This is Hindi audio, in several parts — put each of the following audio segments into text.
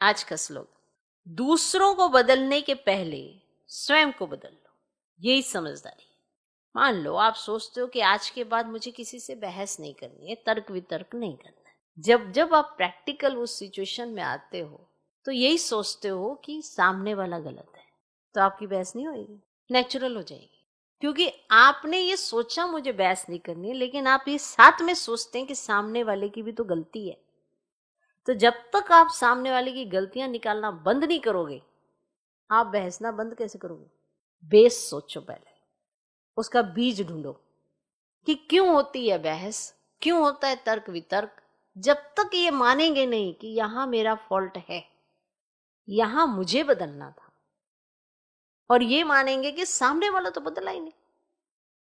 आज का स्लोगन, दूसरों को बदलने के पहले स्वयं को बदल लो, यही समझदारी है। मान लो आप सोचते हो कि आज के बाद मुझे किसी से बहस नहीं करनी है, तर्क वितर्क नहीं करना है। जब जब आप प्रैक्टिकल उस सिचुएशन में आते हो तो यही सोचते हो कि सामने वाला गलत है, तो आपकी बहस नहीं होगी, नेचुरल हो जाएगी। क्योंकि आपने ये सोचा मुझे बहस नहीं करनी है, लेकिन आप ये साथ में सोचते हैं कि सामने वाले की भी तो गलती है। तो जब तक आप सामने वाले की गलतियां निकालना बंद नहीं करोगे, आप बहसना बंद कैसे करोगे? बेस सोचो, पहले उसका बीज ढूंढो कि क्यों होती है बहस, क्यों होता है तर्क वितर्क। जब तक ये मानेंगे नहीं कि यहां मेरा फॉल्ट है, यहां मुझे बदलना था, और ये मानेंगे कि सामने वाला तो बदला ही नहीं,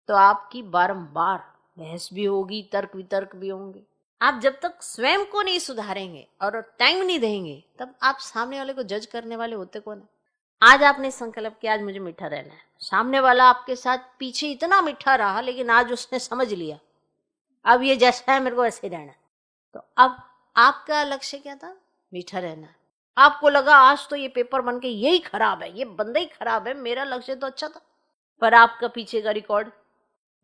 तो आपकी बारंबार बहस भी होगी, तर्क वितर्क भी होंगे। आप जब तक स्वयं को नहीं सुधारेंगे और टाइम नहीं देंगे, तब आप सामने वाले को जज करने वाले होते कौन है? आज आपने संकल्प किया आज मुझे मीठा रहना है, सामने वाला आपके साथ पीछे इतना मीठा रहा, लेकिन आज उसने समझ लिया अब ये जैसा है मेरे को ऐसे रहना है। तो अब आपका लक्ष्य क्या था? मीठा रहना है। आपको लगा आज तो ये पेपर बन के यही खराब है, ये बंदा ही खराब है, मेरा लक्ष्य तो अच्छा था। पर आपका पीछे का रिकॉर्ड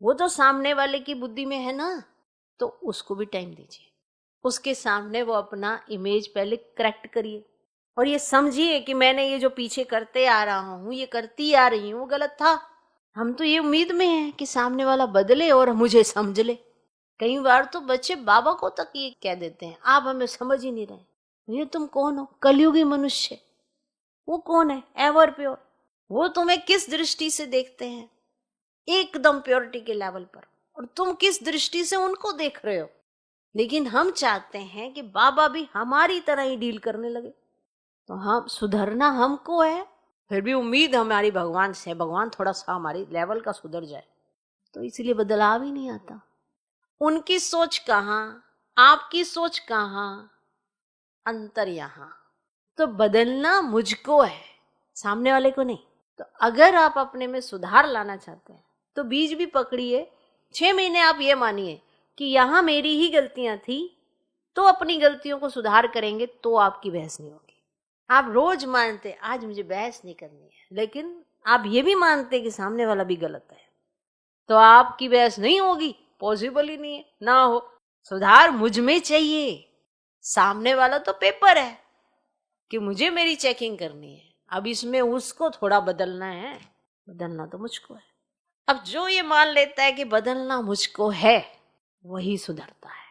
वो तो सामने वाले की बुद्धि में है ना, तो उसको भी टाइम दीजिए। उसके सामने वो अपना इमेज पहले करेक्ट करिए, और ये समझिए कि मैंने ये जो पीछे करते आ रहा हूं, ये करती आ रही हूं, वो गलत था। हम तो ये उम्मीद में हैं कि सामने वाला बदले और मुझे समझ ले। कई बार तो बच्चे बाबा को तक ये कह देते हैं, आप हमें समझ ही नहीं रहे। ये तुम कौन हो? कलयुगी मनुष्य। वो कौन है? Ever pure. वो तुम्हें किस दृष्टि से देखते हैं? एकदम प्योरिटी के लेवल पर। और तुम किस दृष्टि से उनको देख रहे हो? लेकिन हम चाहते हैं कि बाबा भी हमारी तरह ही डील करने लगे। तो हम सुधरना हमको है, फिर भी उम्मीद हमारी भगवान से, भगवान थोड़ा सा हमारी लेवल का सुधर जाए, तो इसलिए बदलाव ही नहीं आता। उनकी सोच कहाँ, आपकी सोच कहाँ, अंतर यहां। तो बदलना मुझको है, सामने वाले को नहीं। तो अगर आप अपने में सुधार लाना चाहते हैं तो बीज भी पकड़िए। 6 महीने आप ये मानिए कि यहां मेरी ही गलतियां थी, तो अपनी गलतियों को सुधार करेंगे तो आपकी बहस नहीं होगी। आप रोज मानते आज मुझे बहस नहीं करनी है, लेकिन आप ये भी मानते कि सामने वाला भी गलत है, तो आपकी बहस नहीं होगी, पॉसिबल ही नहीं है ना हो। सुधार मुझ में चाहिए, सामने वाला तो पेपर है कि मुझे मेरी चेकिंग करनी है, अब इसमें उसको थोड़ा बदलना है, बदलना तो मुझको है। अब जो ये मान लेता है कि बदलना मुझको है, वही सुधरता है।